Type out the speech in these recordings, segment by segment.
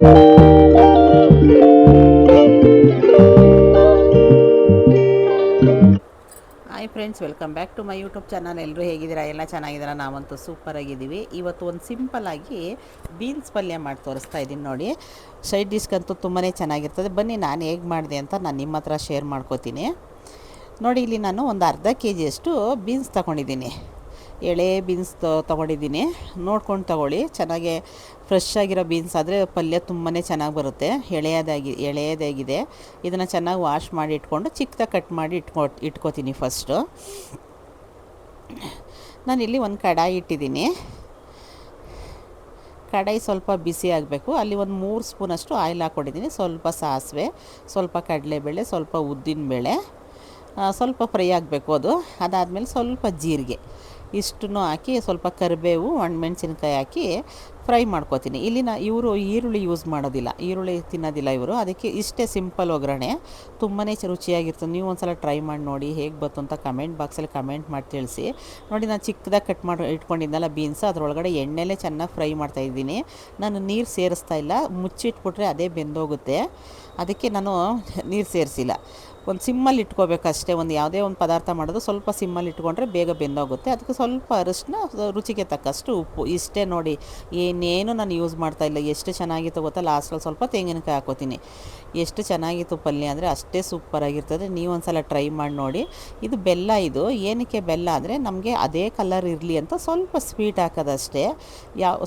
Hi friends, welcome back to my YouTube channel. ಎಲ್ಲರೂ ಹೇಗಿದ್ದೀರಾ? ಎಲ್ಲ ಚೆನ್ನಾಗಿದ್ದೀರಾ? ನಾವಂತೂ ಸೂಪರಾಗಿದ್ದೀವಿ. ಇವತ್ತು ಒಂದು ಸಿಂಪಲ್ಲಾಗಿ ಬೀನ್ಸ್ ಪಲ್ಯ ಮಾಡಿ ತೋರಿಸ್ತಾ ಇದ್ದೀನಿ ನೋಡಿ. ಸೈಡ್ ಡಿಶ್ಗಂತೂ ತುಂಬಾ ಚೆನ್ನಾಗಿರ್ತದೆ. ಬನ್ನಿ ನಾನು ಹೇಗೆ ಮಾಡಿದೆ ಅಂತ ನಾನು ನಿಮ್ಮ ಹತ್ರ ಶೇರ್ ಮಾಡ್ಕೋತೀನಿ ನೋಡಿ. ಇಲ್ಲಿ ನಾನು ಒಂದು ಅರ್ಧ ಕೆಜಿಯಷ್ಟು ಬೀನ್ಸ್ ತಗೊಂಡಿದ್ದೀನಿ. ಎಳೆ ಬೀನ್ಸ್ ತೊಗೊಂಡಿದ್ದೀನಿ. ನೋಡ್ಕೊಂಡು ತಗೊಳ್ಳಿ. ಚೆನ್ನಾಗೆ ಫ್ರೆಶ್ ಆಗಿರೋ ಬೀನ್ಸ್ ಆದರೆ ಪಲ್ಯ ತುಂಬಾ ಚೆನ್ನಾಗಿ ಬರುತ್ತೆ. ಎಳೆಯದಾಗಿದೆ. ಇದನ್ನು ಚೆನ್ನಾಗಿ ವಾಶ್ ಮಾಡಿ ಇಟ್ಕೊಂಡು ಚಿಕ್ಕದಾಗಿ ಕಟ್ ಮಾಡಿ ಇಟ್ಕೋತೀನಿ. ಫಸ್ಟು ನಾನಿಲ್ಲಿ ಒಂದು ಕಡಾಯಿ ಇಟ್ಟಿದ್ದೀನಿ. ಕಡಾಯಿ ಸ್ವಲ್ಪ ಬಿಸಿ ಆಗಬೇಕು. ಅಲ್ಲಿ ಒಂದು 3 ಸ್ಪೂನಷ್ಟು ಆಯಿಲ್ ಹಾಕ್ಕೊಂಡಿದ್ದೀನಿ. ಸ್ವಲ್ಪ ಸಾಸಿವೆ, ಸ್ವಲ್ಪ ಕಡಲೆಬೇಳೆ, ಸ್ವಲ್ಪ ಉದ್ದಿನಬೇಳೆ, ಸ್ವಲ್ಪ ಫ್ರೈ ಆಗಬೇಕು. ಅದಾದಮೇಲೆ ಸ್ವಲ್ಪ ಜೀರಿಗೆ, ಇಷ್ಟನ್ನು ಹಾಕಿ ಸ್ವಲ್ಪ ಕರಿಬೇವು, ಒಣಮೆಣ್ಸಿನ್ಕಾಯಿ ಹಾಕಿ ಫ್ರೈ ಮಾಡ್ಕೋತೀನಿ. ಇಲ್ಲಿ ಇವರು ಈರುಳ್ಳಿ ಯೂಸ್ ಮಾಡೋದಿಲ್ಲ, ಈರುಳ್ಳಿ ತಿನ್ನೋದಿಲ್ಲ ಇವರು. ಅದಕ್ಕೆ ಇಷ್ಟೇ ಸಿಂಪಲ್ ಒಗ್ಗರಣೆ. ತುಂಬಾ ರುಚಿಯಾಗಿರ್ತದೆ. ನೀವು ಒಂದು ಸಲ ಟ್ರೈ ಮಾಡಿ ನೋಡಿ, ಹೇಗೆ ಬಂತು ಅಂತ ಕಮೆಂಟ್ ಬಾಕ್ಸಲ್ಲಿ ಕಮೆಂಟ್ ಮಾಡಿ ತಿಳಿಸಿ. ನೋಡಿ, ನಾನು ಚಿಕ್ಕದಾಗಿ ಕಟ್ ಮಾಡಿ ಇಟ್ಕೊಂಡಿದ್ದೆನಲ್ಲ ಬೀನ್ಸ್, ಅದರೊಳಗಡೆ ಎಣ್ಣೆಲೇ ಚೆನ್ನಾಗಿ ಫ್ರೈ ಮಾಡ್ತಾಯಿದ್ದೀನಿ. ನಾನು ನೀರು ಸೇರಿಸ್ತಾ ಇಲ್ಲ. ಮುಚ್ಚಿಟ್ಬಿಟ್ರೆ ಅದೇ ಬೆಂದೋಗುತ್ತೆ. ಅದಕ್ಕೆ ನಾನು ನೀರು ಸೇರಿಸಿಲ್ಲ. ಒಂದು ಸಿಮ್ಮಲ್ಲಿ ಇಟ್ಕೋಬೇಕಷ್ಟೇ. ಯಾವುದೇ ಒಂದು ಪದಾರ್ಥ ಮಾಡೋದು ಸ್ವಲ್ಪ ಸಿಮ್ಮಲ್ಲಿ ಇಟ್ಕೊಂಡ್ರೆ ಬೇಗ ಬೆಂದೋಗುತ್ತೆ. ಅದಕ್ಕೆ ಸ್ವಲ್ಪ ಅರಿಶಿನ, ರುಚಿಗೆ ತಕ್ಕಷ್ಟು ಉಪ್ಪು, ಇಷ್ಟೇ ನೋಡಿ. ಏನೇನು ನಾನು ಯೂಸ್ ಮಾಡ್ತಾಯಿಲ್ಲ. ಎಷ್ಟು ಚೆನ್ನಾಗಿತ್ತು ಗೊತ್ತಾ? ಲಾಸ್ಟಲ್ಲಿ ಸ್ವಲ್ಪ ತೆಂಗಿನಕಾಯಿ ಹಾಕೋತೀನಿ. ಎಷ್ಟು ಚೆನ್ನಾಗಿತ್ತು ಪಲ್ಯ ಅಂದರೆ ಅಷ್ಟೇ ಸೂಪರಾಗಿರ್ತದೆ. ನೀವು ಒಂದು ಸಲ ಟ್ರೈ ಮಾಡಿ ನೋಡಿ. ಇದು ಬೆಲ್ಲ. ಇದು ಏನಕ್ಕೆ ಬೆಲ್ಲ ಅಂದರೆ ನಮಗೆ ಅದೇ ಕಲರ್ ಇರಲಿ ಅಂತ ಸ್ವಲ್ಪ ಸ್ವೀಟ್ ಹಾಕೋದಷ್ಟೇ.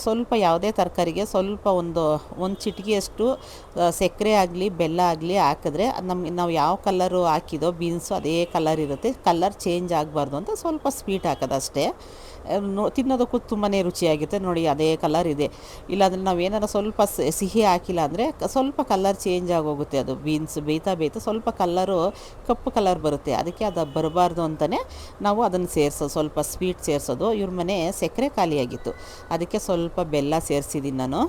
ಸ್ವಲ್ಪ ಯಾವುದೇ ತರಕಾರಿಗೆ ಸ್ವಲ್ಪ ಒಂದು ಚಿಟಿಕೆಯಷ್ಟು ಸಕ್ಕರೆ ಆಗಲಿ ಬೆಲ್ಲ ಆಗಲಿ ಹಾಕಿದ್ರೆ ನಾವು ಯಾವ ಕಲರು ಹಾಕಿದೋ ಬೀನ್ಸು ಅದೇ ಕಲರ್ ಇರುತ್ತೆ. ಕಲರ್ ಚೇಂಜ್ ಆಗಬಾರ್ದು ಅಂತ ಸ್ವಲ್ಪ ಸ್ವೀಟ್ ಹಾಕೋದಷ್ಟೇ. ತಿನ್ನೋದಕ್ಕೂ ತುಂಬಾ ರುಚಿಯಾಗಿರುತ್ತೆ ನೋಡಿ. ಅದೇ ಕಲರ್ ಇದೆ. ಇಲ್ಲಾಂದರೆ ನಾವೇನಾರು ಸ್ವಲ್ಪ ಸಿಹಿ ಹಾಕಿಲ್ಲ ಅಂದರೆ ಸ್ವಲ್ಪ ಕಲರ್ ಚೇಂಜ್ ಆಗೋಗುತ್ತೆ. ಅದು ಬೀನ್ಸ್ ಬೇಯ್ತಾ ಸ್ವಲ್ಪ ಕಲ್ಲರು ಕಪ್ಪು ಕಲರ್ ಬರುತ್ತೆ. ಅದಕ್ಕೆ ಅದು ಬರಬಾರ್ದು ಅಂತಲೇ ನಾವು ಅದನ್ನು ಸೇರಿಸೋದು, ಸ್ವಲ್ಪ ಸ್ವೀಟ್ ಸೇರಿಸೋದು. ಇವ್ರ ಮನೆ ಸಕ್ಕರೆ ಖಾಲಿಯಾಗಿತ್ತು, ಅದಕ್ಕೆ ಸ್ವಲ್ಪ ಬೆಲ್ಲ ಸೇರಿಸಿದ್ದೀನಿ ನಾನು.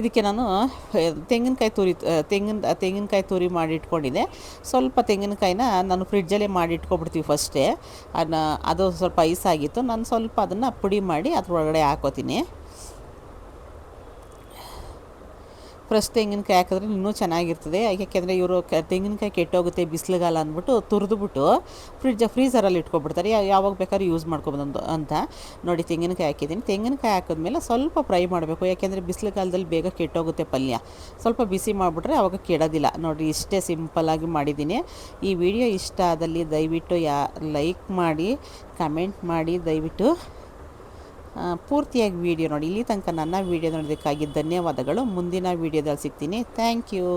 ಇದಕ್ಕೆ ನಾನು ತೆಂಗಿನಕಾಯಿ ತುರಿ ಮಾಡಿ ಇಟ್ಕೊಂಡಿದ್ದೆ. ಸ್ವಲ್ಪ ತೆಂಗಿನಕಾಯಿನ ನಾನು ಫ್ರಿಡ್ಜಲ್ಲೇ ಮಾಡಿ ಇಟ್ಕೊಬಿಡ್ತೀವಿ ಫಸ್ಟೇ. ಅದು ಸ್ವಲ್ಪ ಐಸಾಗಿತ್ತು. ನಾನು ಸ್ವಲ್ಪ ಅದನ್ನು ಪುಡಿ ಮಾಡಿ ಅದ್ರೊಳಗಡೆ ಹಾಕೋತೀನಿ. ಫ್ರೆಶ್ ತೆಂಗಿನಕಾಯಿ ಹಾಕಿದ್ರೆ ಇನ್ನೂ ಚೆನ್ನಾಗಿರ್ತದೆ. ಯಾಕೆಂದರೆ ಇವರು ತೆಂಗಿನಕಾಯಿ ಕೆಟ್ಟೋಗುತ್ತೆ ಬಿಸಿಲುಗಾಲ ಅಂದ್ಬಿಟ್ಟು ತುರಿದ್ಬಿಟ್ಟು ಫ್ರೀಝರಲ್ಲಿ ಇಟ್ಕೊಬಿಡ್ತಾರೆ. ಯಾವಾಗ ಬೇಕಾದ್ರೂ ಯೂಸ್ ಮಾಡ್ಕೊಬೋದು ಅಂತ ನೋಡಿ. ತೆಂಗಿನಕಾಯಿ ಹಾಕಿದ್ದೀನಿ. ತೆಂಗಿನಕಾಯಿ ಹಾಕಿದ್ಮೇಲೆ ಸ್ವಲ್ಪ ಫ್ರೈ ಮಾಡಬೇಕು. ಯಾಕೆಂದರೆ ಬಿಸಿಲುಗಾಲದಲ್ಲಿ ಬೇಗ ಕೆಟ್ಟೋಗುತ್ತೆ ಪಲ್ಯ. ಸ್ವಲ್ಪ ಬಿಸಿ ಮಾಡಿಬಿಟ್ರೆ ಆವಾಗ ಕೆಡೋದಿಲ್ಲ ನೋಡಿ. ಇಷ್ಟೇ ಸಿಂಪಲ್ಲಾಗಿ ಮಾಡಿದ್ದೀನಿ. ಈ ವಿಡಿಯೋ ಇಷ್ಟ ಆದಲ್ಲಿ ದಯವಿಟ್ಟು ಲೈಕ್ ಮಾಡಿ, ಕಮೆಂಟ್ ಮಾಡಿ. ದಯವಿಟ್ಟು ಪೂರ್ತಿಯಾಗಿ ವಿಡಿಯೋ ನೋಡಿ. ಇಲ್ಲಿ ತನಕ ನನ್ನ ವಿಡಿಯೋ ನೋಡೋದಕ್ಕಾಗಿ ಧನ್ಯವಾದಗಳು. ಮುಂದಿನ ವಿಡಿಯೋದಲ್ಲಿ ಸಿಗ್ತೀನಿ. Thank you.